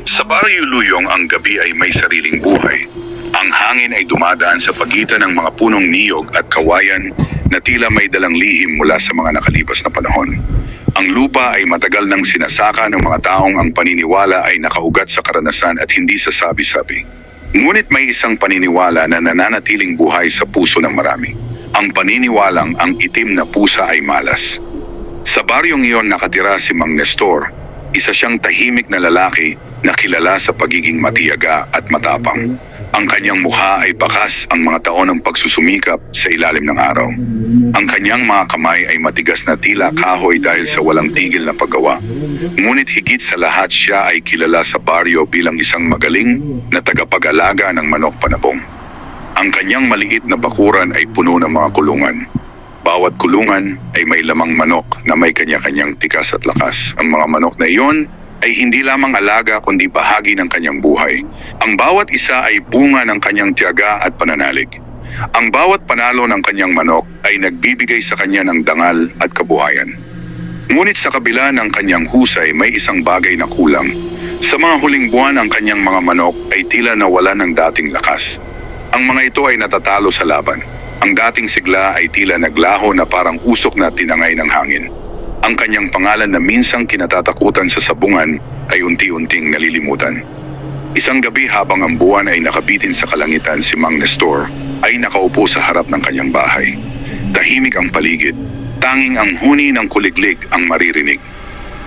Sa Baryo Luyong ang gabi ay may sariling buhay. Ang hangin ay dumadaan sa pagitan ng mga punong niyog at kawayan na tila may dalang lihim mula sa mga nakalipas na panahon. Ang lupa ay matagal nang sinasaka ng mga taong ang paniniwala ay nakaugat sa karanasan at hindi sa sabi-sabi. Ngunit may isang paniniwala na nananatiling buhay sa puso ng marami. Ang paniniwalang ang itim na pusa ay malas. Sa baryong iyon nakatira si Mang Nestor, isa siyang tahimik na lalaki na kilala sa pagiging matiyaga at matapang. Ang kanyang mukha ay bakas ang mga taon ng pagsusumikap sa ilalim ng araw. Ang kanyang mga kamay ay matigas na tila kahoy dahil sa walang tigil na paggawa. Ngunit higit sa lahat siya ay kilala sa baryo bilang isang magaling na tagapag-alaga ng manok panabong. Ang kanyang maliit na bakuran ay puno ng mga kulungan. Bawat kulungan ay may lamang manok na may kanya-kanyang tikas at lakas. Ang mga manok na iyon ay hindi lamang alaga kundi bahagi ng kanyang buhay. Ang bawat isa ay bunga ng kanyang tiyaga at pananalig. Ang bawat panalo ng kanyang manok ay nagbibigay sa kanya ng dangal at kabuhayan. Ngunit sa kabila ng kanyang husay may isang bagay na kulang. Sa mga huling buwan ang kanyang mga manok ay tila nawala ng dating lakas. Ang mga ito ay natatalo sa laban. Ang dating sigla ay tila naglaho na parang usok na tinangay ng hangin. Ang kanyang pangalan na minsang kinatatakutan sa sabungan ay unti-unting nalilimutan. Isang gabi habang ang buwan ay nakabitin sa kalangitan, si Mang Nestor ay nakaupo sa harap ng kanyang bahay. Tahimik ang paligid, tanging ang huni ng kuliglig ang maririnig.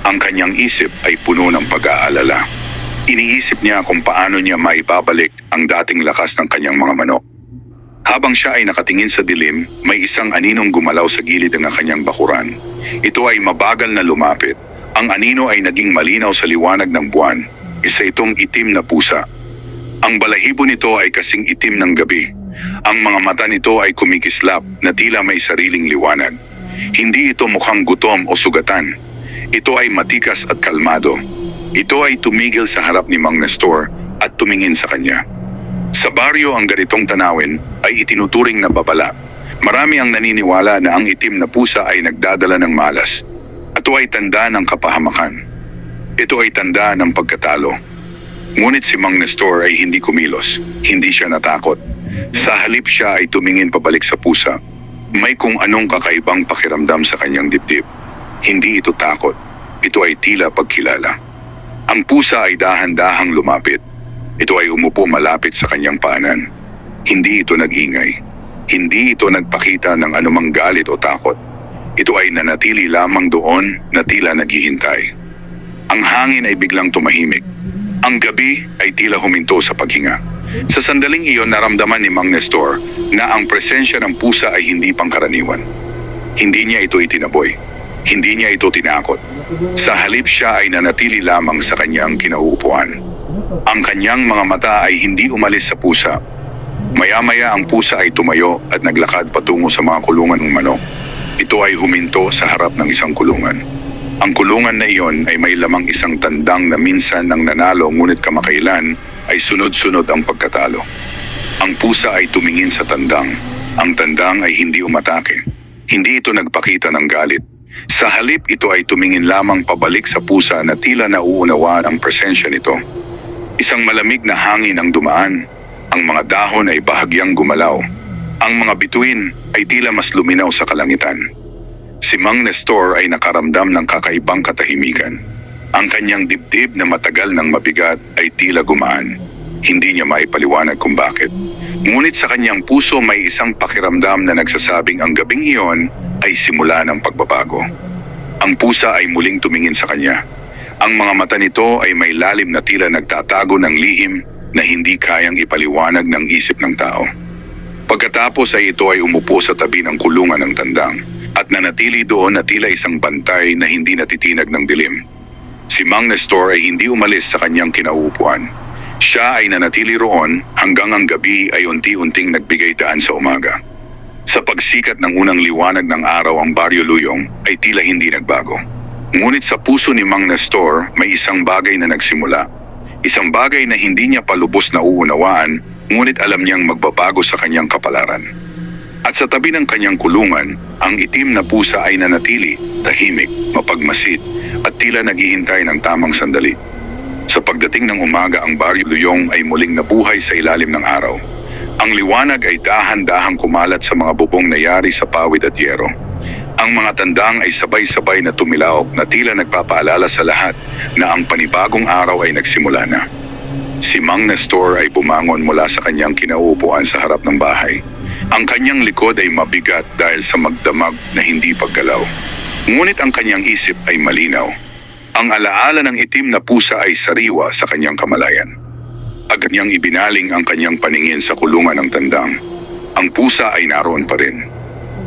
Ang kanyang isip ay puno ng pag-aalala. Iniisip niya kung paano niya maibabalik ang dating lakas ng kanyang mga manok. Habang siya ay nakatingin sa dilim, may isang aninong gumalaw sa gilid ng kanyang bakuran. Ito ay mabagal na lumapit. Ang anino ay naging malinaw sa liwanag ng buwan. Isa itong itim na pusa. Ang balahibo nito ay kasing itim ng gabi. Ang mga mata nito ay kumikislap na tila may sariling liwanag. Hindi ito mukhang gutom o sugatan. Ito ay matikas at kalmado. Ito ay tumigil sa harap ni Mang Nestor at tumingin sa kanya. Sa baryo ang ganitong tanawin ay itinuturing na babala. Marami ang naniniwala na ang itim na pusa ay nagdadala ng malas. Ito ay tanda ng kapahamakan. Ito ay tanda ng pagkatalo. Ngunit si Mang Nestor ay hindi kumilos. Hindi siya natakot. Sa halip siya ay tumingin pabalik sa pusa. May kung anong kakaibang pakiramdam sa kanyang dibdib. Hindi ito takot. Ito ay tila pagkilala. Ang pusa ay dahan-dahang lumapit. Ito ay umupo malapit sa kanyang paanan. Hindi ito nag-ingay. Hindi ito nagpakita ng anumang galit o takot. Ito ay nanatili lamang doon na tila naghihintay. Ang hangin ay biglang tumahimik. Ang gabi ay tila huminto sa paghinga. Sa sandaling iyon naramdaman ni Mang Nestor na ang presensya ng pusa ay hindi pangkaraniwan. Hindi niya ito itinaboy. Hindi niya ito tinakot. Sa halip siya ay nanatili lamang sa kanyang kinauupuan. Ang kanyang mga mata ay hindi umalis sa pusa. Maya-maya ang pusa ay tumayo at naglakad patungo sa mga kulungan ng manok. Ito ay huminto sa harap ng isang kulungan. Ang kulungan na iyon ay may lamang isang tandang na minsan nang nanalo ngunit kamakailan ay sunod-sunod ang pagkatalo. Ang pusa ay tumingin sa tandang. Ang tandang ay hindi umatake. Hindi ito nagpakita ng galit. Sa halip ito ay tumingin lamang pabalik sa pusa na tila nauunawaan ang presensya nito. Isang malamig na hangin ang dumaan. Ang mga dahon ay bahagyang gumalaw. Ang mga bituin ay tila mas luminaw sa kalangitan. Si Mang Nestor ay nakaramdam ng kakaibang katahimikan. Ang kanyang dibdib na matagal ng mabigat ay tila gumaan. Hindi niya maipaliwanag kung bakit. Ngunit sa kanyang puso may isang pakiramdam na nagsasabing ang gabing iyon ay simula ng pagbabago. Ang pusa ay muling tumingin sa kanya. Ang mga mata nito ay may lalim na tila nagtatago ng lihim na hindi kayang ipaliwanag ng isip ng tao. Pagkatapos ay ito ay umupo sa tabi ng kulungan ng tandang at nanatili doon na tila isang bantay na hindi natitinag ng dilim. Si Mang Nestor ay hindi umalis sa kanyang kinauupuan. Siya ay nanatili roon hanggang ang gabi ay unti-unting nagbigay daan sa umaga. Sa pagsikat ng unang liwanag ng araw ang Baryo Luyong ay tila hindi nagbago. Ngunit sa puso ni Mang Nestor may isang bagay na nagsimula. Isang bagay na hindi niya palubos na uunawaan, ngunit alam niyang magbabago sa kanyang kapalaran. At sa tabi ng kanyang kulungan, ang itim na pusa ay nanatili, tahimik, mapagmasid, at tila naghihintay ng tamang sandali. Sa pagdating ng umaga, ang Baryo Luyong ay muling nabuhay sa ilalim ng araw. Ang liwanag ay dahan-dahang kumalat sa mga bubong na yari sa pawid at yero. Ang mga tandang ay sabay-sabay na tumilaok na tila nagpapaalala sa lahat na ang panibagong araw ay nagsimula na. Si Mang Nestor ay bumangon mula sa kanyang kinauupuan sa harap ng bahay. Ang kanyang likod ay mabigat dahil sa magdamag na hindi paggalaw. Ngunit ang kanyang isip ay malinaw. Ang alaala ng itim na pusa ay sariwa sa kanyang kamalayan. Agad niyang ibinaling ang kanyang paningin sa kulungan ng tandang. Ang pusa ay naroon pa rin.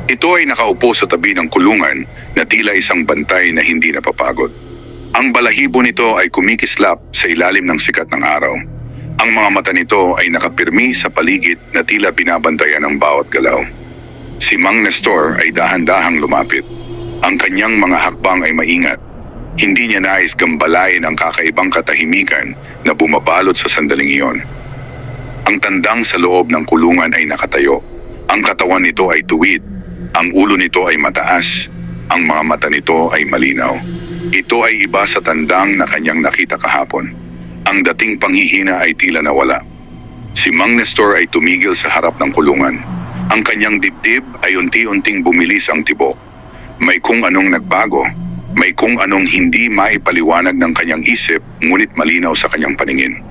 Ito ay nakaupo sa tabi ng kulungan na tila isang bantay na hindi napapagod. Ang balahibo nito ay kumikislap sa ilalim ng sikat ng araw. Ang mga mata nito ay nakapirmi sa paligid na tila binabantayan ang bawat galaw. Si Mang Nestor ay dahan-dahang lumapit. Ang kanyang mga hakbang ay maingat. Hindi niya nais gambalain ang kakaibang katahimikan na bumabalot sa sandaling iyon. Ang tandang sa loob ng kulungan ay nakatayo. Ang katawan nito ay tuwid. Ang ulo nito ay mataas. Ang mga mata nito ay malinaw. Ito ay iba sa tandang na kanyang nakita kahapon. Ang dating panghihina ay tila nawala. Si Mang Nestor ay tumigil sa harap ng kulungan. Ang kanyang dibdib ay unti-unting bumilis ang tibok. May kung anong nagbago. May kung anong hindi maipaliwanag ng kanyang isip, ngunit malinaw sa kanyang paningin.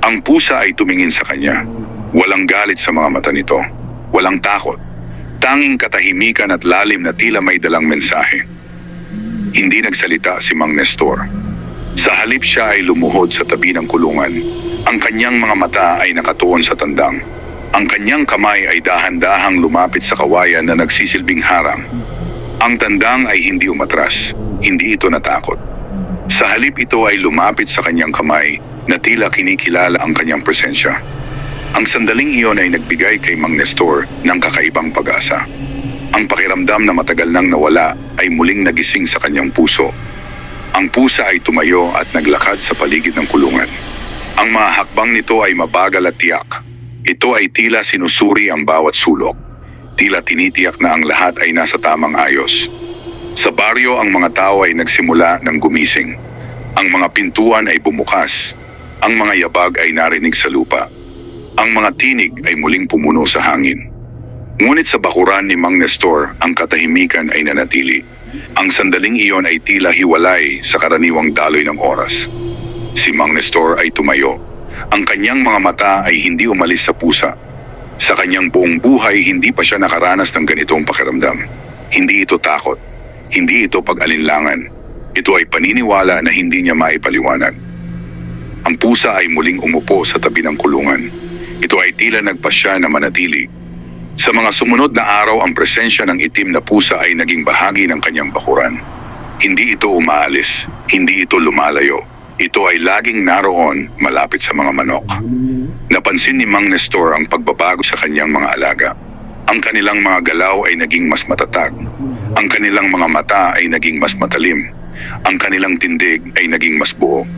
Ang pusa ay tumingin sa kanya. Walang galit sa mga mata nito. Walang takot. Tanging katahimikan at lalim na tila may dalang mensahe. Hindi nagsalita si Mang Nestor. Sa halip siya ay lumuhod sa tabi ng kulungan. Ang kanyang mga mata ay nakatuon sa tandang. Ang kanyang kamay ay dahan-dahang lumapit sa kawayan na nagsisilbing harang. Ang tandang ay hindi umatras, hindi ito natakot. Sa halip ito ay lumapit sa kanyang kamay na tila kinikilala ang kanyang presensya. Ang sandaling iyon ay nagbigay kay Mang Nestor ng kakaibang pag-asa. Ang pakiramdam na matagal nang nawala ay muling nagising sa kanyang puso. Ang pusa ay tumayo at naglakad sa paligid ng kulungan. Ang mga hakbang nito ay mabagal at tiyak. Ito ay tila sinusuri ang bawat sulok. Tila tinitiyak na ang lahat ay nasa tamang ayos. Sa baryo, ang mga tao ay nagsimula ng gumising. Ang mga pintuan ay bumukas. Ang mga yabag ay narinig sa lupa. Ang mga tinig ay muling pumuno sa hangin. Ngunit sa bakuran ni Mang Nestor, ang katahimikan ay nanatili. Ang sandaling iyon ay tila hiwalay sa karaniwang daloy ng oras. Si Mang Nestor ay tumayo. Ang kanyang mga mata ay hindi umalis sa pusa. Sa kanyang buong buhay, hindi pa siya nakaranas ng ganitong pakiramdam. Hindi ito takot. Hindi ito pag-alinlangan. Ito ay paniniwala na hindi niya maipaliwanag. Ang pusa ay muling umupo sa tabi ng kulungan. Ito ay tila nagpasya na manatili. Sa mga sumunod na araw, ang presensya ng itim na pusa ay naging bahagi ng kanyang bakuran. Hindi ito umaalis. Hindi ito lumalayo. Ito ay laging naroon malapit sa mga manok. Napansin ni Mang Nestor ang pagbabago sa kanyang mga alaga. Ang kanilang mga galaw ay naging mas matatag. Ang kanilang mga mata ay naging mas matalim. Ang kanilang tindig ay naging mas buo.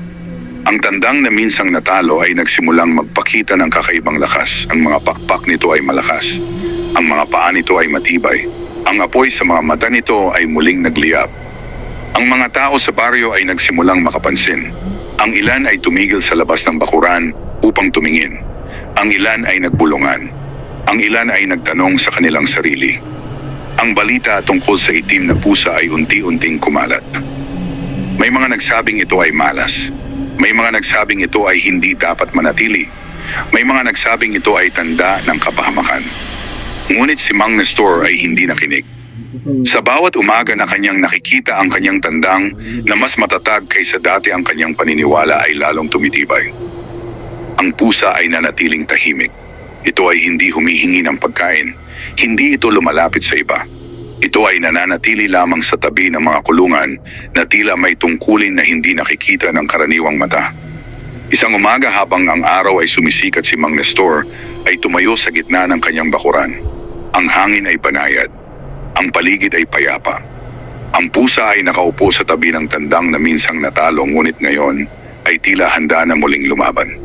Ang tandang na minsang natalo ay nagsimulang magpakita ng kakaibang lakas. Ang mga pakpak nito ay malakas. Ang mga paa nito ay matibay. Ang apoy sa mga mata nito ay muling nagliyab. Ang mga tao sa baryo ay nagsimulang makapansin. Ang ilan ay tumigil sa labas ng bakuran upang tumingin. Ang ilan ay nagbulungan. Ang ilan ay nagtanong sa kanilang sarili. Ang balita tungkol sa itim na pusa ay unti-unting kumalat. May mga nagsabing ito ay malas. May mga nagsabing ito ay hindi dapat manatili. May mga nagsabing ito ay tanda ng kapahamakan. Ngunit si Mang Nestor ay hindi nakinig. Sa bawat umaga na kanyang nakikita ang kanyang tandang na mas matatag kaysa dati, ang kanyang paniniwala ay lalong tumitibay. Ang pusa ay nanatiling tahimik. Ito ay hindi humihingi ng pagkain. Hindi ito lumalapit sa iba. Ito ay nananatili lamang sa tabi ng mga kulungan na tila may tungkulin na hindi nakikita ng karaniwang mata. Isang umaga, habang ang araw ay sumisikat, si Mang Nestor ay tumayo sa gitna ng kanyang bakuran. Ang hangin ay banayad. Ang paligid ay payapa. Ang pusa ay nakaupo sa tabi ng tandang na minsang natalo, ngunit ngayon ay tila handa na muling lumaban.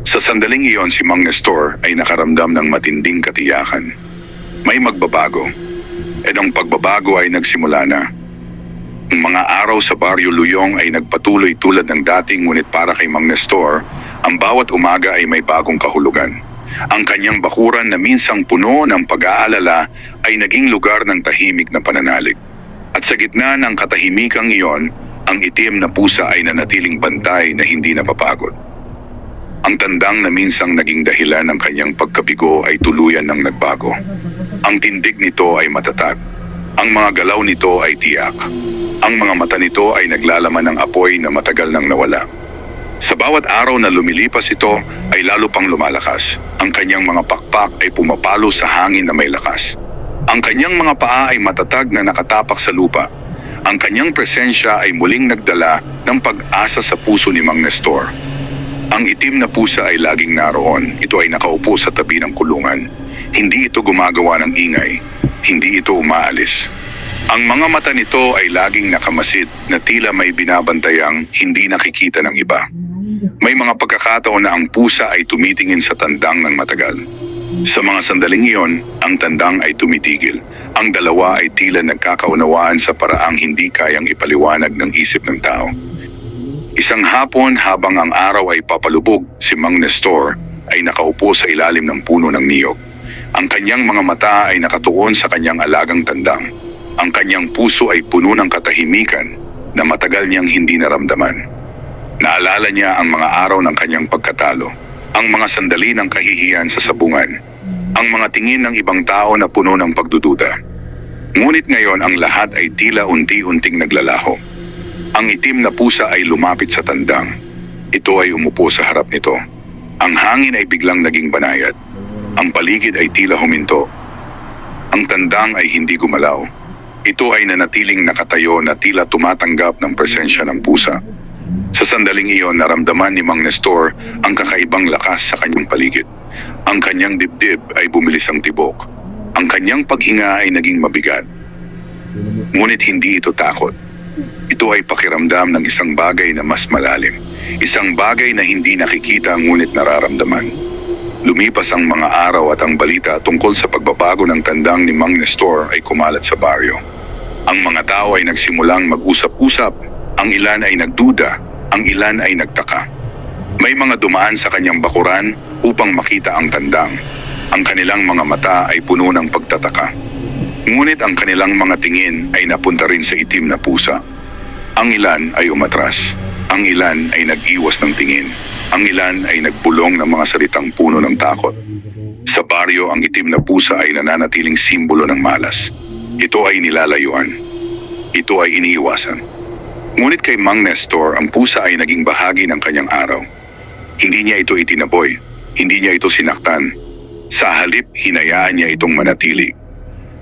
Sa sandaling iyon, si Mang Nestor ay nakaramdam ng matinding katiyakan. May magbabago. At ang pagbabago ay nagsimula na. Ang mga araw sa Baryo Luyong ay nagpatuloy tulad ng dating, ngunit para kay Mang Nestor, ang bawat umaga ay may bagong kahulugan. Ang kanyang bakuran na minsang puno ng pag-aalala ay naging lugar ng tahimik na pananalig. At sa gitna ng katahimikang iyon, ang itim na pusa ay nanatiling bantay na hindi napapagod. Ang tandang na minsang naging dahilan ng kanyang pagkabigo ay tuluyan ng nagbago. Ang tindig nito ay matatag. Ang mga galaw nito ay tiyak. Ang mga mata nito ay naglalaman ng apoy na matagal nang nawala. Sa bawat araw na lumilipas ito ay lalo pang lumalakas. Ang kanyang mga pakpak ay pumapalo sa hangin na may lakas. Ang kanyang mga paa ay matatag na nakatapak sa lupa. Ang kanyang presensya ay muling nagdala ng pag-asa sa puso ni Mang Nestor. Ang itim na pusa ay laging naroon. Ito ay nakaupo sa tabi ng kulungan. Hindi ito gumagawa ng ingay. Hindi ito umaalis. Ang mga mata nito ay laging nakamasid na tila may binabantayang hindi nakikita ng iba. May mga pagkakataon na ang pusa ay tumitingin sa tandang ng matagal. Sa mga sandaling iyon, ang tandang ay tumitigil. Ang dalawa ay tila nagkakaunawaan sa paraang hindi kayang ipaliwanag ng isip ng tao. Isang hapon habang ang araw ay papalubog, si Mang Nestor ay nakaupo sa ilalim ng puno ng niyog. Ang kanyang mga mata ay nakatuon sa kanyang alagang tandang. Ang kanyang puso ay puno ng katahimikan na matagal niyang hindi naramdaman. Naalala niya ang mga araw ng kanyang pagkatalo, ang mga sandali ng kahihiyan sa sabungan, ang mga tingin ng ibang tao na puno ng pagdududa. Ngunit ngayon ang lahat ay tila unti-unting naglalaho. Ang itim na pusa ay lumapit sa tandang. Ito ay umupo sa harap nito. Ang hangin ay biglang naging banayad. Ang paligid ay tila huminto. Ang tandang ay hindi gumalaw. Ito ay nanatiling nakatayo na tila tumatanggap ng presensya ng pusa. Sa sandaling iyon, naramdaman ni Mang Nestor ang kakaibang lakas sa kanyang paligid. Ang kanyang dibdib ay bumilis ang tibok. Ang kanyang paghinga ay naging mabigat. Ngunit hindi ito takot. Ito ay pakiramdam ng isang bagay na mas malalim. Isang bagay na hindi nakikita ngunit nararamdaman. Lumipas ang mga araw at ang balita tungkol sa pagbabago ng tandang ni Mang Nestor ay kumalat sa baryo. Ang mga tao ay nagsimulang mag-usap-usap, ang ilan ay nagduda, ang ilan ay nagtaka. May mga dumaan sa kanyang bakuran upang makita ang tandang. Ang kanilang mga mata ay puno ng pagtataka. Ngunit ang kanilang mga tingin ay napunta rin sa itim na pusa. Ang ilan ay umatras, ang ilan ay nag-iwas ng tingin. Ang ilan ay nagbulong ng mga salitang puno ng takot. Sa baryo, ang itim na pusa ay nananatiling simbolo ng malas. Ito ay nilalayuan. Ito ay iniiwasan. Ngunit kay Mang Nestor, ang pusa ay naging bahagi ng kanyang araw. Hindi niya ito itinaboy. Hindi niya ito sinaktan. Sa halip, hinayaan niya itong manatili.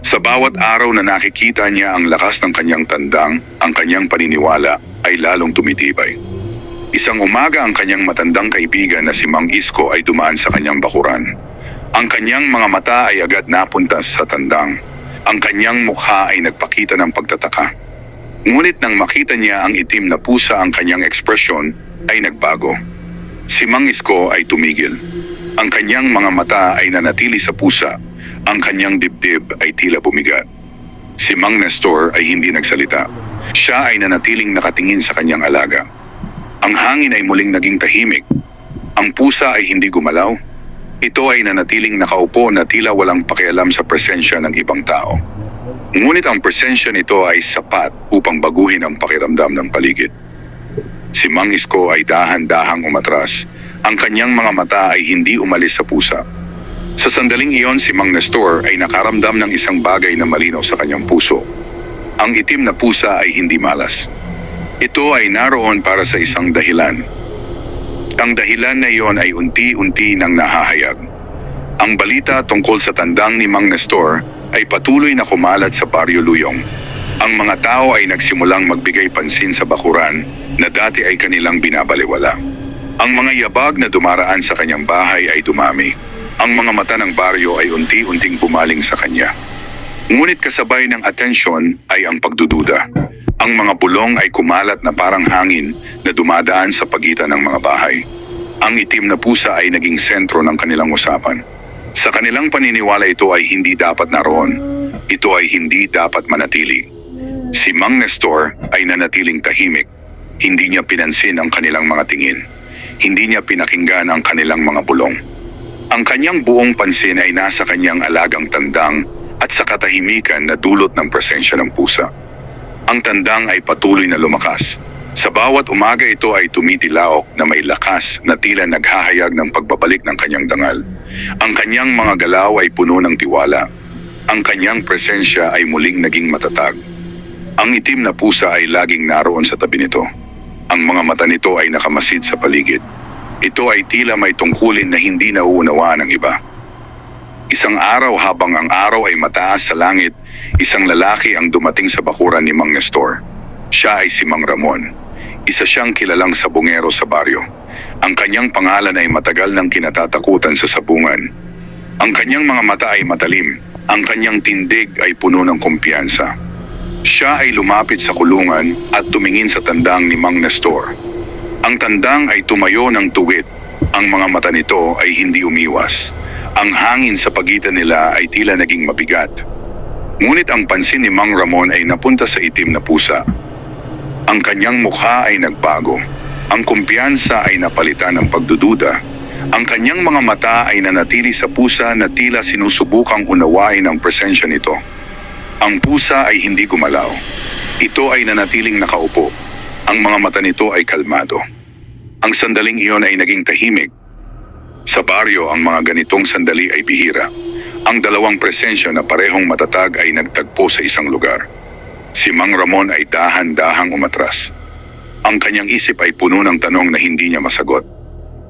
Sa bawat araw na nakikita niya ang lakas ng kanyang tandang, ang kanyang paniniwala ay lalong tumitibay. Isang umaga ang kanyang matandang kaibigan na si Mang Isko ay dumaan sa kanyang bakuran. Ang kanyang mga mata ay agad napunta sa tandang. Ang kanyang mukha ay nagpakita ng pagtataka. Ngunit nang makita niya ang itim na pusa, ang kanyang ekspresyon ay nagbago. Si Mang Isko ay tumigil. Ang kanyang mga mata ay nanatili sa pusa. Ang kanyang dibdib ay tila bumigat. Si Mang Nestor ay hindi nagsalita. Siya ay nanatiling nakatingin sa kanyang alaga. Ang hangin ay muling naging tahimik. Ang pusa ay hindi gumalaw. Ito ay nanatiling nakaupo na tila walang pakialam sa presensya ng ibang tao. Ngunit ang presensya nito ay sapat upang baguhin ang pakiramdam ng paligid. Si Mang Isko ay dahan-dahang umatras. Ang kanyang mga mata ay hindi umalis sa pusa. Sa sandaling iyon, si Mang Nestor ay nakaramdam ng isang bagay na malinaw sa kanyang puso. Ang itim na pusa ay hindi malas. Ito ay naroon para sa isang dahilan. Ang dahilan na iyon ay unti-unti nang nahahayag. Ang balita tungkol sa tandang ni Mang Nestor ay patuloy na kumalat sa Baryo Luyong. Ang mga tao ay nagsimulang magbigay pansin sa bakuran na dati ay kanilang binabaliwala. Ang mga yabag na dumaraan sa kanyang bahay ay dumami. Ang mga mata ng baryo ay unti-unting bumaling sa kanya. Ngunit kasabay ng atensyon ay ang pagdududa. Ang mga bulong ay kumalat na parang hangin na dumadaan sa pagitan ng mga bahay. Ang itim na pusa ay naging sentro ng kanilang usapan. Sa kanilang paniniwala, ito ay hindi dapat naroon. Ito ay hindi dapat manatili. Si Mang Nestor ay nanatiling tahimik. Hindi niya pinansin ang kanilang mga tingin. Hindi niya pinakinggan ang kanilang mga bulong. Ang kanyang buong pansin ay nasa kanyang alagang tandang at sa katahimikan na dulot ng presensya ng pusa. Ang tandang ay patuloy na lumakas. Sa bawat umaga ito ay tumitilaok na may lakas na tila naghahayag ng pagbabalik ng kanyang dangal. Ang kanyang mga galaw ay puno ng tiwala. Ang kanyang presensya ay muling naging matatag. Ang itim na pusa ay laging naroon sa tabi nito. Ang mga mata nito ay nakamasid sa paligid. Ito ay tila may tungkulin na hindi nauunawaan ng iba. Isang araw habang ang araw ay mataas sa langit, isang lalaki ang dumating sa bakuran ni Mang Nestor. Siya ay si Mang Ramon. Isa siyang kilalang sabungero sa baryo. Ang kanyang pangalan ay matagal nang kinatatakutan sa sabungan. Ang kanyang mga mata ay matalim. Ang kanyang tindig ay puno ng kumpiyansa. Siya ay lumapit sa kulungan at tumingin sa tandang ni Mang Nestor. Ang tandang ay tumayo ng tuwid. Ang mga mata nito ay hindi umiwas. Ang hangin sa pagitan nila ay tila naging mabigat. Ngunit ang pansin ni Mang Ramon ay napunta sa itim na pusa. Ang kanyang mukha ay nagbago. Ang kumpiyansa ay napalitan ng pagdududa. Ang kanyang mga mata ay nanatili sa pusa na tila sinusubukang unawain ang presensya nito. Ang pusa ay hindi gumalaw. Ito ay nanatiling nakaupo. Ang mga mata nito ay kalmado. Ang sandaling iyon ay naging tahimik. Sa baryo, ang mga ganitong sandali ay bihira. Ang dalawang presensya na parehong matatag ay nagtagpo sa isang lugar. Si Mang Ramon ay dahan-dahang umatras. Ang kanyang isip ay puno ng tanong na hindi niya masagot.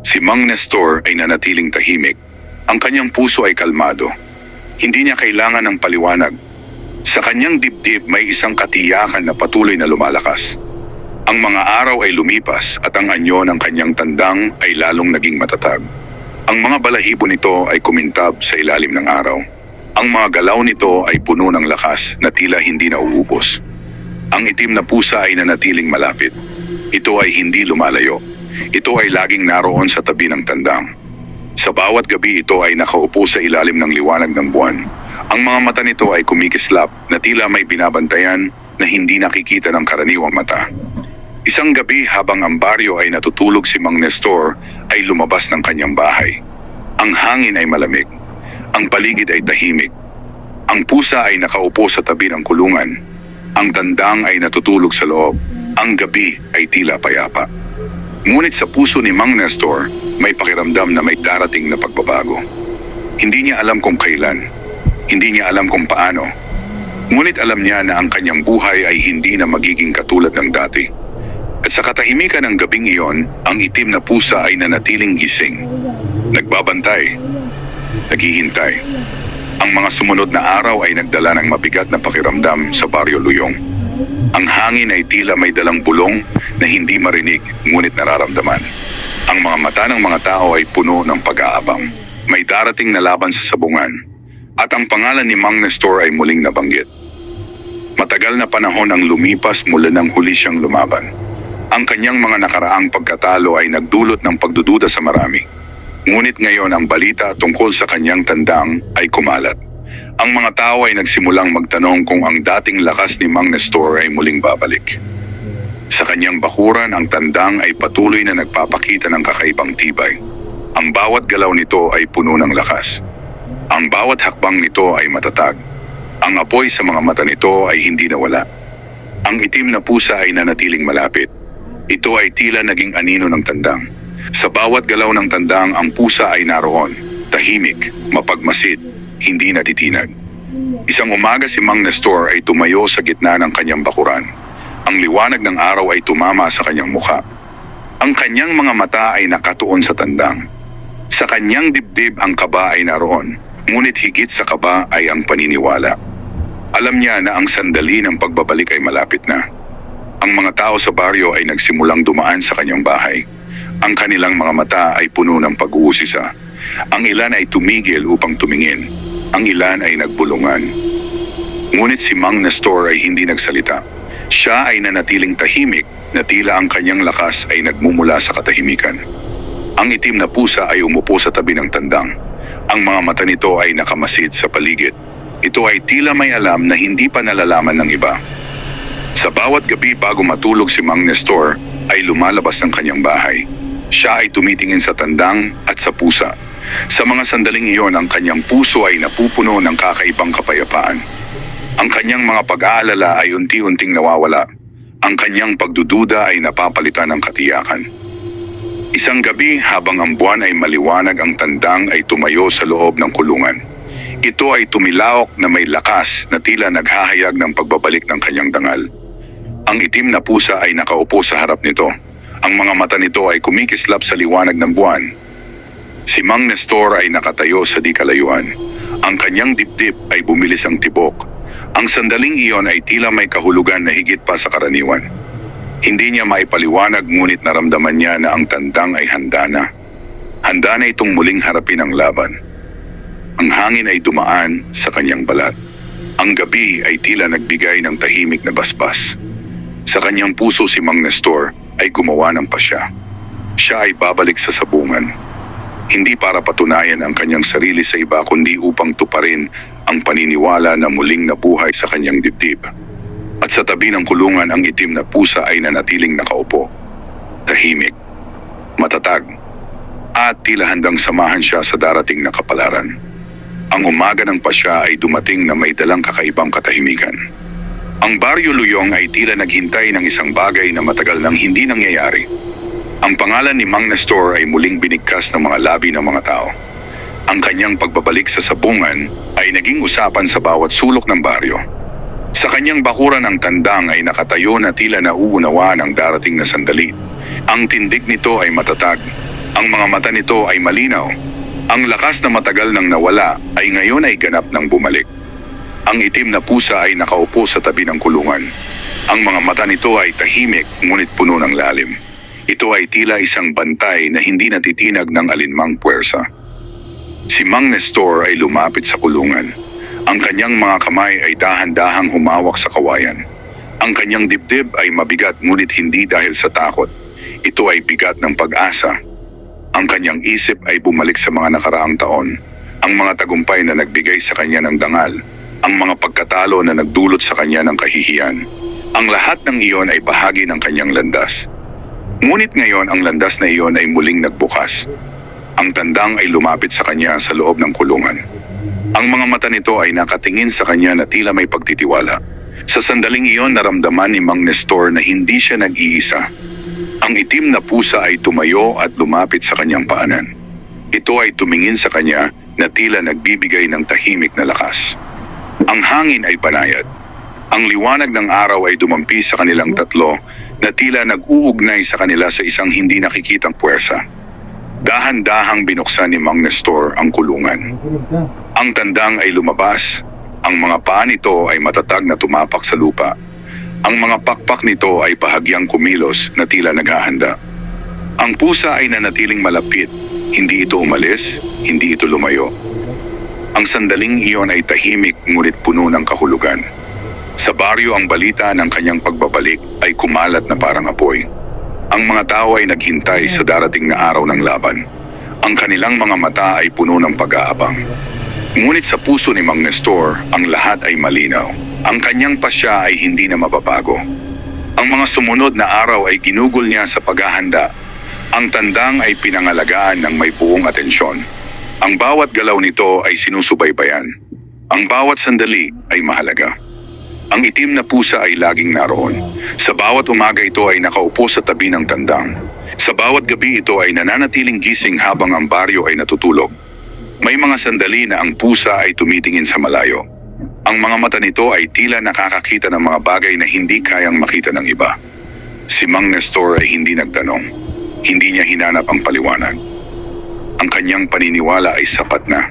Si Mang Nestor ay nanatiling tahimik. Ang kanyang puso ay kalmado. Hindi niya kailangan ng paliwanag. Sa kanyang dibdib may isang katiyakan na patuloy na lumalakas. Ang mga araw ay lumipas at ang anyo ng kanyang tandang ay lalong naging matatag. Ang mga balahibo nito ay kumintab sa ilalim ng araw. Ang mga galaw nito ay puno ng lakas na tila hindi nauubos. Ang itim na pusa ay nanatiling malapit. Ito ay hindi lumalayo. Ito ay laging naroon sa tabi ng tandang. Sa bawat gabi ito ay nakaupo sa ilalim ng liwanag ng buwan. Ang mga mata nito ay kumikislap na tila may binabantayan na hindi nakikita ng karaniwang mata. Isang gabi habang ang baryo ay natutulog si Mang Nestor ay lumabas ng kanyang bahay. Ang hangin ay malamig. Ang paligid ay tahimik. Ang pusa ay nakaupo sa tabi ng kulungan. Ang tandang ay natutulog sa loob. Ang gabi ay tila payapa. Ngunit sa puso ni Mang Nestor may pakiramdam na may darating na pagbabago. Hindi niya alam kung kailan. Hindi niya alam kung paano. Ngunit alam niya na ang kanyang buhay ay hindi na magiging katulad ng dati. At sa katahimikan ng gabing iyon, ang itim na pusa ay nanatiling gising. Nagbabantay. Naghihintay. Ang mga sumunod na araw ay nagdala ng mabigat na pakiramdam sa Baryo Luyong. Ang hangin ay tila may dalang bulong na hindi marinig ngunit nararamdaman. Ang mga mata ng mga tao ay puno ng pag-aabang. May darating na laban sa sabungan. At ang pangalan ni Mang Nestor ay muling nabanggit. Matagal na panahon ang lumipas mula nang huli siyang lumaban. Ang kanyang mga nakaraang pagkatalo ay nagdulot ng pagdududa sa marami. Ngunit ngayon ang balita tungkol sa kanyang tandang ay kumalat. Ang mga tao ay nagsimulang magtanong kung ang dating lakas ni Mang Nestor ay muling babalik. Sa kanyang bakuran, ang tandang ay patuloy na nagpapakita ng kakaibang tibay. Ang bawat galaw nito ay puno ng lakas. Ang bawat hakbang nito ay matatag. Ang apoy sa mga mata nito ay hindi nawala. Ang itim na pusa ay nanatiling malapit. Ito ay tila naging anino ng tandang. Sa bawat galaw ng tandang, ang pusa ay naroon, tahimik, mapagmasid, hindi natitinag. Isang umaga si Mang Nestor ay tumayo sa gitna ng kanyang bakuran. Ang liwanag ng araw ay tumama sa kanyang mukha. Ang kanyang mga mata ay nakatuon sa tandang. Sa kanyang dibdib ang kaba ay naroon. Ngunit higit sa kaba ay ang paniniwala. Alam niya na ang sandali ng pagbabalik ay malapit na. Ang mga tao sa baryo ay nagsimulang dumaan sa kanyang bahay. Ang kanilang mga mata ay puno ng pag-uusisa. Ang ilan ay tumigil upang tumingin. Ang ilan ay nagbulungan. Ngunit si Mang Nestor ay hindi nagsalita. Siya ay nanatiling tahimik na tila ang kanyang lakas ay nagmumula sa katahimikan. Ang itim na pusa ay umupo sa tabi ng tandang. Ang mga mata nito ay nakamasid sa paligid. Ito ay tila may alam na hindi pa nalalaman ng iba. Sa bawat gabi bago matulog si Mang Nestor ay lumalabas ng kanyang bahay. Siya ay tumitingin sa tandang at sa pusa. Sa mga sandaling iyon ang kanyang puso ay napupuno ng kakaibang kapayapaan. Ang kanyang mga pag-aalala ay unti-unting nawawala. Ang kanyang pagdududa ay napapalitan ng katiyakan. Isang gabi habang ang buwan ay maliwanag, ang tandang ay tumayo sa loob ng kulungan. Ito ay tumilaok na may lakas na tila naghahayag ng pagbabalik ng kanyang dangal. Ang itim na pusa ay nakaupo sa harap nito. Ang mga mata nito ay kumikislap sa liwanag ng buwan. Si Mang Nestor ay nakatayo sa di kalayuan. Ang kanyang dibdib ay bumilis ang tibok. Ang sandaling iyon ay tila may kahulugan na higit pa sa karaniwan. Hindi niya maipaliwanag ngunit naramdaman niya na ang tandang ay handa na. Handa na itong muling harapin ang laban. Ang hangin ay dumaan sa kanyang balat. Ang gabi ay tila nagbigay ng tahimik na basbas. Sa kanyang puso si Mang Nestor ay gumawa ng pasya. Siya ay babalik sa sabungan. Hindi para patunayan ang kanyang sarili sa iba kundi upang tuparin ang paniniwala na muling nabuhay sa kanyang dibdib. At sa tabi ng kulungan ang itim na pusa ay nanatiling nakaupo. Tahimik, matatag, at tila handang samahan siya sa darating na kapalaran. Ang umaga ng pasya ay dumating na may dalang kakaibang katahimikan. Ang Baryo Luyong ay tila naghintay ng isang bagay na matagal nang hindi nangyayari. Ang pangalan ni Mang Nestor ay muling binigkas ng mga labi ng mga tao. Ang kanyang pagbabalik sa sabungan ay naging usapan sa bawat sulok ng baryo. Sa kanyang bakuran ang tandang ay nakatayo na tila nauunawa ng darating na sandali. Ang tindig nito ay matatag. Ang mga mata nito ay malinaw. Ang lakas na matagal nang nawala ay ngayon ay ganap nang bumalik. Ang itim na pusa ay nakaupo sa tabi ng kulungan. Ang mga mata nito ay tahimik ngunit puno ng lalim. Ito ay tila isang bantay na hindi natitinag ng alinmang puwersa. Si Mang Nestor ay lumapit sa kulungan. Ang kanyang mga kamay ay dahan-dahang humawak sa kawayan. Ang kanyang dibdib ay mabigat ngunit hindi dahil sa takot. Ito ay bigat ng pag-asa. Ang kanyang isip ay bumalik sa mga nakaraang taon. Ang mga tagumpay na nagbigay sa kanya ng dangal. Ang mga pagkatalo na nagdulot sa kanya ng kahihiyan. Ang lahat ng iyon ay bahagi ng kanyang landas. Ngunit ngayon ang landas na iyon ay muling nagbukas. Ang tandang ay lumapit sa kanya sa loob ng kulungan. Ang mga mata nito ay nakatingin sa kanya na tila may pagtitiwala. Sa sandaling iyon naramdaman ni Mang Nestor na hindi siya nag-iisa. Ang itim na pusa ay tumayo at lumapit sa kanyang paanan. Ito ay tumingin sa kanya na tila nagbibigay ng tahimik na lakas. Ang hangin ay banayad. Ang liwanag ng araw ay dumampi sa kanilang tatlo na tila nag-uugnay sa kanila sa isang hindi nakikitang puwersa. Dahan-dahang binuksan ni Mang Nestor ang kulungan. Ang tandang ay lumabas. Ang mga paa nito ay matatag na tumapak sa lupa. Ang mga pakpak nito ay bahagyang kumilos na tila naghahanda. Ang pusa ay nanatiling malapit. Hindi ito umalis, hindi ito lumayo. Ang sandaling iyon ay tahimik ngunit puno ng kahulugan. Sa baryo ang balita ng kanyang pagbabalik ay kumalat na parang apoy. Ang mga tao ay naghintay sa darating na araw ng laban. Ang kanilang mga mata ay puno ng pag-aabang. Ngunit sa puso ni Mang Nestor, ang lahat ay malinaw. Ang kanyang pasya ay hindi na mababago. Ang mga sumunod na araw ay ginugol niya sa paghahanda. Ang tandang ay pinangalagaan ng may buong atensyon. Ang bawat galaw nito ay sinusubaybayan. Ang bawat sandali ay mahalaga. Ang itim na pusa ay laging naroon. Sa bawat umaga ito ay nakaupo sa tabi ng tandang. Sa bawat gabi ito ay nananatiling gising habang ang baryo ay natutulog. May mga sandali na ang pusa ay tumitingin sa malayo. Ang mga mata nito ay tila nakakakita ng mga bagay na hindi kayang makita ng iba. Si Mang Nestor ay hindi nagtanong. Hindi niya hinanap ang paliwanag. Ang kanyang paniniwala ay sapat na.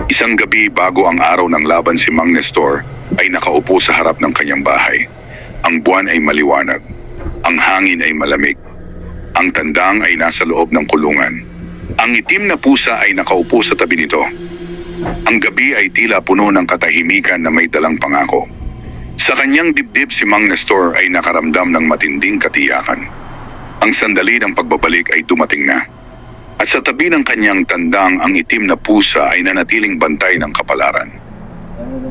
Isang gabi bago ang araw ng laban si Mang Nestor ay nakaupo sa harap ng kanyang bahay. Ang buwan ay maliwanag. Ang hangin ay malamig. Ang tandang ay nasa loob ng kulungan. Ang itim na pusa ay nakaupo sa tabi nito. Ang gabi ay tila puno ng katahimikan na may dalang pangako. Sa kanyang dibdib si Mang Nestor ay nakaramdam ng matinding katiyakan. Ang sandali ng pagbabalik ay dumating na. At sa tabi ng kanyang tandang ang itim na pusa ay nanatiling bantay ng kapalaran.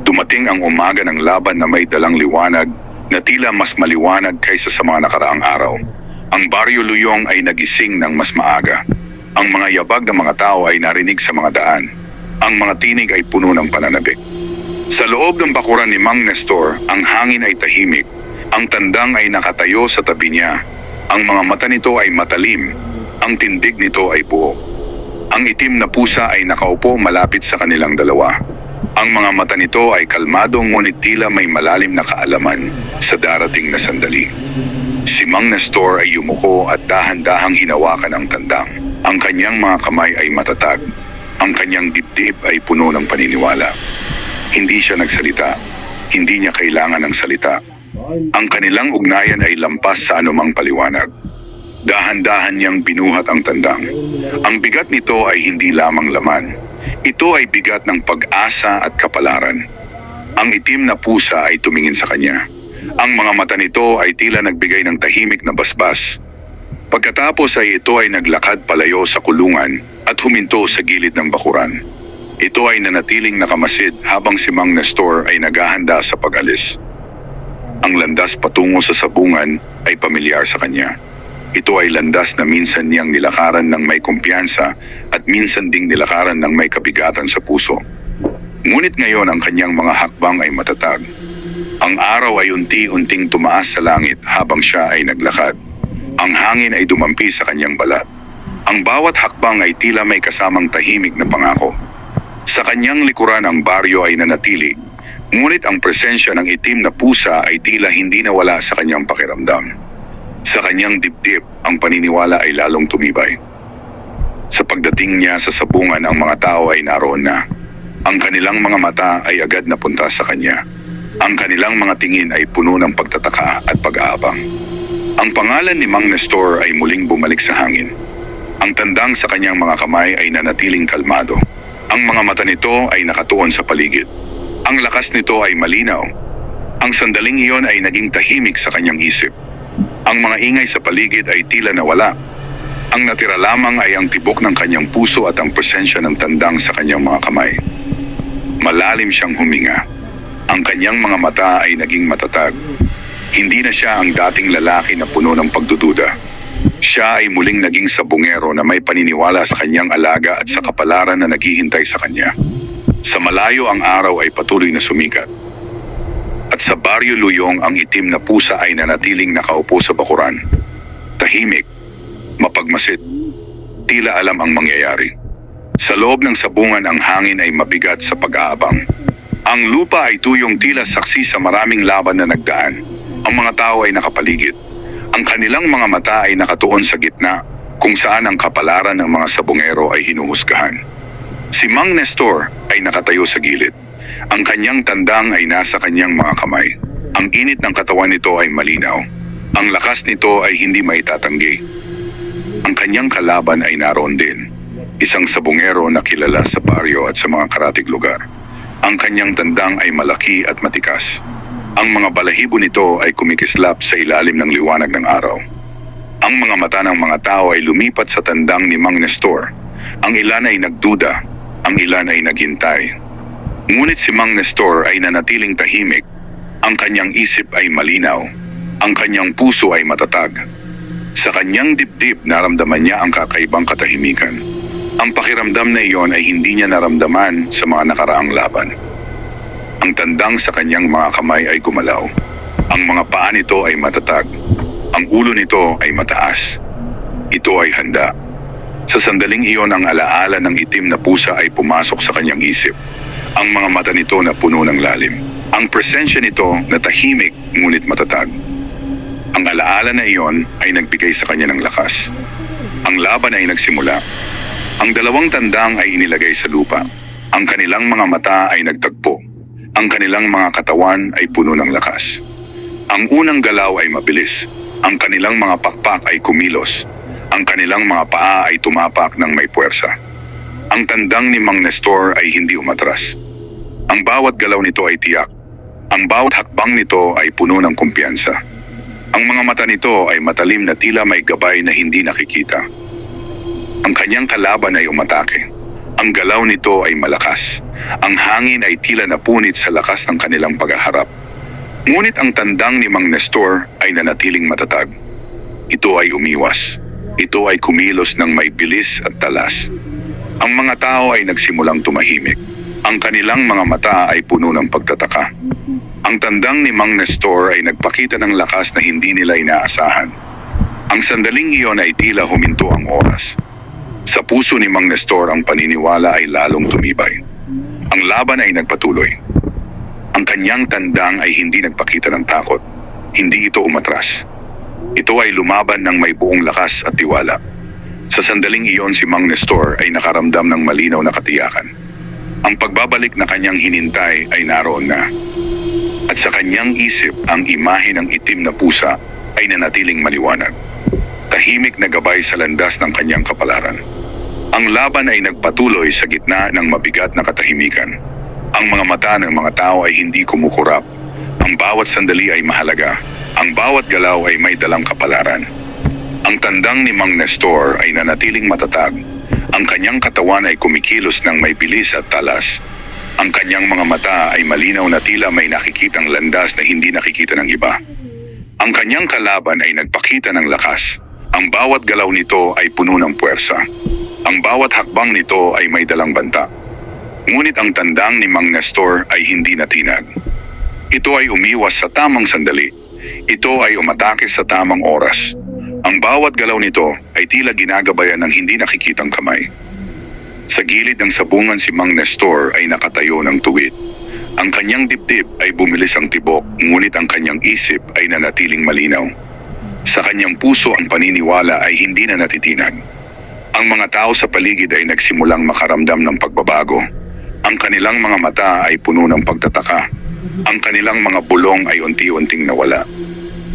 Dumating ang umaga ng laban na may dalang liwanag, na tila mas maliwanag kaysa sa mga nakaraang araw. Ang Baryo Luyong ay nagising ng mas maaga. Ang mga yabag ng mga tao ay narinig sa mga daan. Ang mga tinig ay puno ng pananabik. Sa loob ng bakuran ni Mang Nestor, ang hangin ay tahimik. Ang tandang ay nakatayo sa tabi niya. Ang mga mata nito ay matalim. Ang tindig nito ay buo. Ang itim na pusa ay nakaupo malapit sa kanilang dalawa. Ang mga mata nito ay kalmado ngunit tila may malalim na kaalaman sa darating na sandali. Si Mang Nestor ay yumuko at dahan-dahang hinawakan ang tandang. Ang kanyang mga kamay ay matatag. Ang kanyang dibdib ay puno ng paniniwala. Hindi siya nagsalita. Hindi niya kailangan ng salita. Ang kanilang ugnayan ay lampas sa anumang paliwanag. Dahan-dahan niyang binuhat ang tandang. Ang bigat nito ay hindi lamang laman. Ito ay bigat ng pag-asa at kapalaran. Ang itim na pusa ay tumingin sa kanya. Ang mga mata nito ay tila nagbigay ng tahimik na basbas. Pagkatapos ay ito ay naglakad palayo sa kulungan at huminto sa gilid ng bakuran. Ito ay nanatiling nakamasid habang si Mang Nestor ay naghahanda sa pag-alis. Ang landas patungo sa sabungan ay pamilyar sa kanya. Ito ay landas na minsan niyang nilakaran ng may kumpiyansa at minsan ding nilakaran ng may kabigatan sa puso. Ngunit ngayon ang kanyang mga hakbang ay matatag. Ang araw ay unti-unting tumaas sa langit habang siya ay naglakad. Ang hangin ay dumampi sa kanyang balat. Ang bawat hakbang ay tila may kasamang tahimik na pangako. Sa kanyang likuran ang baryo ay nanatili, ngunit ang presensya ng itim na pusa ay tila hindi nawala sa kanyang pakiramdam. Sa kanyang dibdib, ang paniniwala ay lalong tumibay. Sa pagdating niya sa sabungan, ang mga tao ay naroon na. Ang kanilang mga mata ay agad napunta sa kanya. Ang kanilang mga tingin ay puno ng pagtataka at pag-aabang. Ang pangalan ni Mang Nestor ay muling bumalik sa hangin. Ang tandang sa kanyang mga kamay ay nanatiling kalmado. Ang mga mata nito ay nakatuon sa paligid. Ang lakas nito ay malinaw. Ang sandaling iyon ay naging tahimik sa kanyang isip. Ang mga ingay sa paligid ay tila nawala. Ang natira lamang ay ang tibok ng kanyang puso at ang presensya ng tandang sa kanyang mga kamay. Malalim siyang huminga. Ang kanyang mga mata ay naging matatag. Hindi na siya ang dating lalaki na puno ng pagdududa. Siya ay muling naging sabungero na may paniniwala sa kanyang alaga at sa kapalaran na naghihintay sa kanya. Sa malayo ang araw ay patuloy na sumikat. At sa Baryo Luyong ang itim na pusa ay nanatiling nakaupo sa bakuran. Tahimik, mapagmasid, tila alam ang mangyayari. Sa loob ng sabungan ang hangin ay mabigat sa pag-aabang. Ang lupa ay tuyong tila saksi sa maraming laban na nagdaan. Ang mga tao ay nakapaligid. Ang kanilang mga mata ay nakatuon sa gitna kung saan ang kapalaran ng mga sabungero ay hinuhusgahan. Si Mang Nestor ay nakatayo sa gilid. Ang kanyang tandang ay nasa kanyang mga kamay. Ang init ng katawan nito ay malinaw. Ang lakas nito ay hindi maitatanggi. Ang kanyang kalaban ay naroon din. Isang sabungero na kilala sa baryo at sa mga karatig lugar. Ang kanyang tandang ay malaki at matikas. Ang mga balahibo nito ay kumikislap sa ilalim ng liwanag ng araw. Ang mga mata ng mga tao ay lumipat sa tandang ni Mang Nestor. Ang ilan ay nagduda, ang ilan ay naghintay. Ngunit si Mang Nestor ay nanatiling tahimik. Ang kanyang isip ay malinaw. Ang kanyang puso ay matatag. Sa kanyang dibdib naramdaman niya ang kakaibang katahimikan. Ang pakiramdam na iyon ay hindi niya naramdaman sa mga nakaraang laban. Ang tandang sa kanyang mga kamay ay gumalaw. Ang mga paa nito ay matatag. Ang ulo nito ay mataas. Ito ay handa. Sa sandaling iyon ang alaala ng itim na pusa ay pumasok sa kanyang isip. Ang mga mata nito na puno ng lalim. Ang presensya nito na tahimik ngunit matatag. Ang alaala na iyon ay nagbigay sa kanya ng lakas. Ang laban ay nagsimula. Ang dalawang tandang ay inilagay sa lupa. Ang kanilang mga mata ay nagtagpo. Ang kanilang mga katawan ay puno ng lakas. Ang unang galaw ay mabilis. Ang kanilang mga pakpak ay kumilos. Ang kanilang mga paa ay tumapak ng may puwersa. Ang tandang ni Mang Nestor ay hindi umatras. Ang bawat galaw nito ay tiyak. Ang bawat hakbang nito ay puno ng kumpiyansa. Ang mga mata nito ay matalim na tila may gabay na hindi nakikita. Ang kanyang kalaban ay umatake. Ang galaw nito ay malakas. Ang hangin ay tila napunit sa lakas ng kanilang paghaharap. Ngunit ang tandang ni Mang Nestor ay nanatiling matatag. Ito ay umiwas. Ito ay kumilos ng may bilis at talas. Ang mga tao ay nagsimulang tumahimik. Ang kanilang mga mata ay puno ng pagtataka. Ang tandang ni Mang Nestor ay nagpakita ng lakas na hindi nila inaasahan. Ang sandaling iyon ay tila huminto ang oras. Sa puso ni Mang Nestor ang paniniwala ay lalong tumibay. Ang laban ay nagpatuloy. Ang kanyang tandang ay hindi nagpakita ng takot. Hindi ito umatras. Ito ay lumaban ng may buong lakas at tiwala. Sa sandaling iyon si Mang Nestor ay nakaramdam ng malinaw na katiyakan. Ang pagbabalik na kanyang hinintay ay naroon na. At sa kanyang isip ang imahe ng itim na pusa ay nanatiling maliwanag. Tahimik na gabay sa landas ng kanyang kapalaran. Ang laban ay nagpatuloy sa gitna ng mabigat na katahimikan. Ang mga mata ng mga tao ay hindi kumukurap. Ang bawat sandali ay mahalaga. Ang bawat galaw ay may dalang kapalaran. Ang tandang ni Mang Nestor ay nanatiling matatag. Ang kanyang katawan ay kumikilos ng may bilis at talas. Ang kanyang mga mata ay malinaw na tila may nakikitang landas na hindi nakikita ng iba. Ang kanyang kalaban ay nagpakita ng lakas. Ang bawat galaw nito ay puno ng puwersa. Ang bawat hakbang nito ay may dalang banta. Ngunit ang tandang ni Mang Nestor ay hindi natinag. Ito ay umiwas sa tamang sandali. Ito ay umatake sa tamang oras. Ang bawat galaw nito ay tila ginagabayan ng hindi nakikitang kamay. Sa gilid ng sabungan si Mang Nestor ay nakatayo ng tuwid. Ang kanyang dibdib ay bumilis ang tibok, ngunit ang kanyang isip ay nanatiling malinaw. Sa kanyang puso ang paniniwala ay hindi na natitinag. Ang mga tao sa paligid ay nagsimulang makaramdam ng pagbabago. Ang kanilang mga mata ay puno ng pagtataka. Ang kanilang mga bulong ay unti-unting nawala.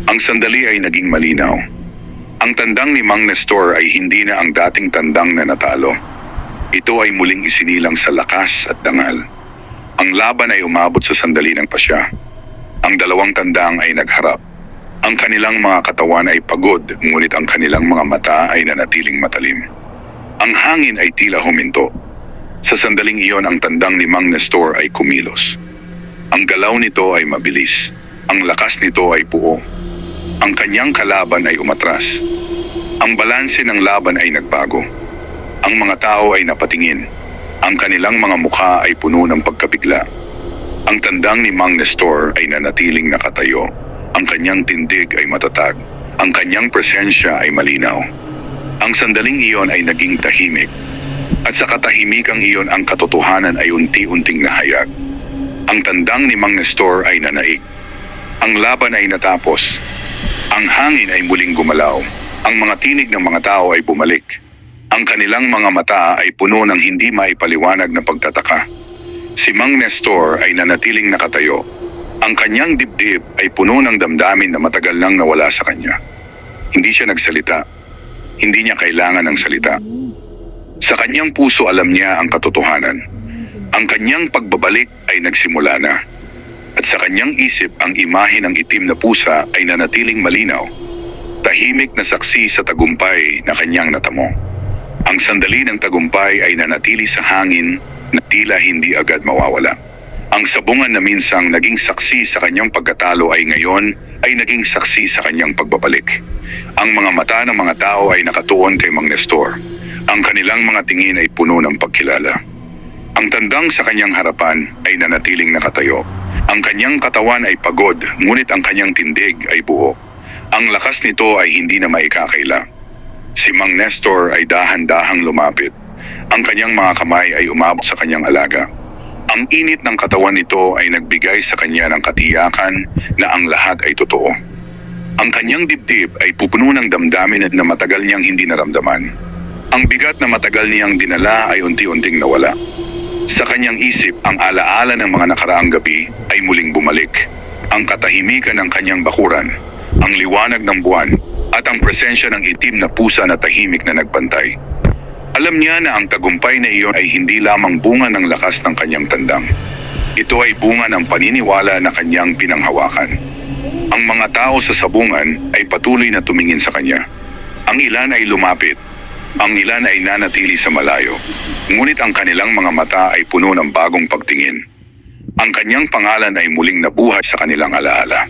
Ang sandali ay naging malinaw. Ang tandang ni Mang Nestor ay hindi na ang dating tandang na natalo. Ito ay muling isinilang sa lakas at dangal. Ang laban ay umabot sa sandali ng pasya. Ang dalawang tandang ay nagharap. Ang kanilang mga katawan ay pagod, ngunit ang kanilang mga mata ay nanatiling matalim. Ang hangin ay tila huminto. Sa sandaling iyon ang tandang ni Mang Nestor ay kumilos. Ang galaw nito ay mabilis. Ang lakas nito ay buo. Ang kanyang kalaban ay umatras. Ang balanse ng laban ay nagbago. Ang mga tao ay napatingin. Ang kanilang mga mukha ay puno ng pagkabigla. Ang tandang ni Mang Nestor ay nanatiling nakatayo. Ang kanyang tindig ay matatag. Ang kanyang presensya ay malinaw. Ang sandaling iyon ay naging tahimik. At sa katahimikang iyon ang katotohanan ay unti-unting nahayag. Ang tandang ni Mang Nestor ay nanaig. Ang laban ay natapos. Ang hangin ay muling gumalaw. Ang mga tinig ng mga tao ay bumalik. Ang kanilang mga mata ay puno ng hindi maipaliwanag na pagtataka. Si Mang Nestor ay nanatiling nakatayo. Ang kanyang dibdib ay puno ng damdamin na matagal nang nawala sa kanya. Hindi siya nagsalita. Hindi niya kailangan ng salita. Sa kanyang puso alam niya ang katotohanan. Ang kanyang pagbabalik ay nagsimula na. At sa kanyang isip ang imahe ng itim na pusa ay nanatiling malinaw. Tahimik na saksi sa tagumpay na kanyang natamo. Ang sandali ng tagumpay ay nanatili sa hangin na tila hindi agad mawawala. Ang sabungan na minsang naging saksi sa kanyang pagkatalo ay ngayon ay naging saksi sa kanyang pagbabalik. Ang mga mata ng mga tao ay nakatuon kay Mang Nestor. Ang kanilang mga tingin ay puno ng pagkilala. Ang tandang sa kanyang harapan ay nanatiling nakatayo. Ang kanyang katawan ay pagod, ngunit ang kanyang tindig ay buo. Ang lakas nito ay hindi na maikakaila. Si Mang Nestor ay dahan-dahang lumapit. Ang kanyang mga kamay ay umabot sa kanyang alaga. Ang init ng katawan nito ay nagbigay sa kanya ng katiyakan na ang lahat ay totoo. Ang kanyang dibdib ay pupuno ng damdamin na matagal niyang hindi naramdaman. Ang bigat na matagal niyang dinala ay unti-unting nawala. Sa kanyang isip, ang alaala ng mga nakaraang gabi ay muling bumalik. Ang katahimikan ng kanyang bakuran, ang liwanag ng buwan, at ang presensya ng itim na pusa na tahimik na nagbantay. Alam niya na ang tagumpay na iyon ay hindi lamang bunga ng lakas ng kanyang tandang. Ito ay bunga ng paniniwala na kanyang pinanghawakan. Ang mga tao sa sabungan ay patuloy na tumingin sa kanya. Ang ilan ay lumapit. Ang ilan ay nanatili sa malayo. Ngunit ang kanilang mga mata ay puno ng bagong pagtingin. Ang kanyang pangalan ay muling nabuhay sa kanilang alaala.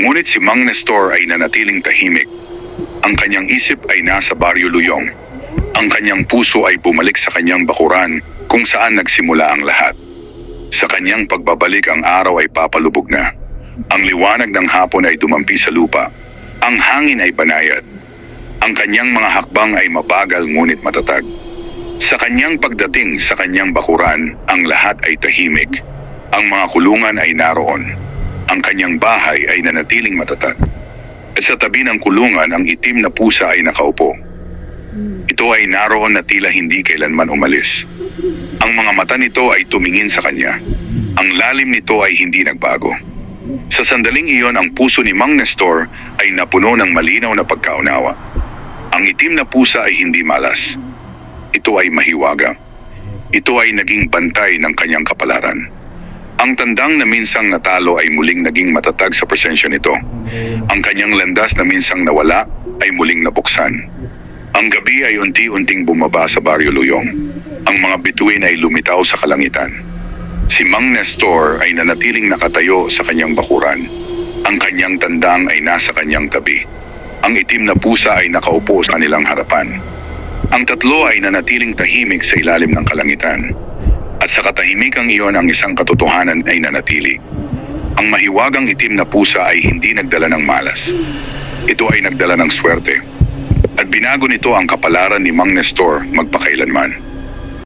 Ngunit si Mang Nestor ay nanatiling tahimik. Ang kanyang isip ay nasa Baryo Luyong. Ang kanyang puso ay bumalik sa kanyang bakuran kung saan nagsimula ang lahat. Sa kanyang pagbabalik ang araw ay papalubog na. Ang liwanag ng hapon ay dumampi sa lupa. Ang hangin ay banayad. Ang kanyang mga hakbang ay mabagal ngunit matatag. Sa kanyang pagdating sa kanyang bakuran, ang lahat ay tahimik. Ang mga kulungan ay naroon. Ang kanyang bahay ay nanatiling matatag. At sa tabi ng kulungan, ang itim na pusa ay nakaupo. Ito ay naroon na tila hindi kailanman umalis. Ang mga mata nito ay tumingin sa kanya. Ang lalim nito ay hindi nagbago. Sa sandaling iyon, ang puso ni Mang Nestor ay napuno ng malinaw na pagkaunawa. Ang itim na pusa ay hindi malas. Ito ay mahiwaga. Ito ay naging bantay ng kanyang kapalaran. Ang tandang na minsang natalo ay muling naging matatag sa presensya nito. Ang kanyang landas na minsang nawala ay muling nabuksan. Ang gabi ay unti-unting bumaba sa Baryo Luyong. Ang mga bituin ay lumitaw sa kalangitan. Si Mang Nestor ay nanatiling nakatayo sa kanyang bakuran. Ang kanyang tandang ay nasa kanyang tabi. Ang itim na pusa ay nakaupo sa kanilang harapan. Ang tatlo ay nanatiling tahimik sa ilalim ng kalangitan. At sa katahimikang iyon, ang isang katotohanan ay nanatili. Ang mahiwagang itim na pusa ay hindi nagdala ng malas. Ito ay nagdala ng swerte. At binago nito ang kapalaran ni Mang Nestor magpakailanman.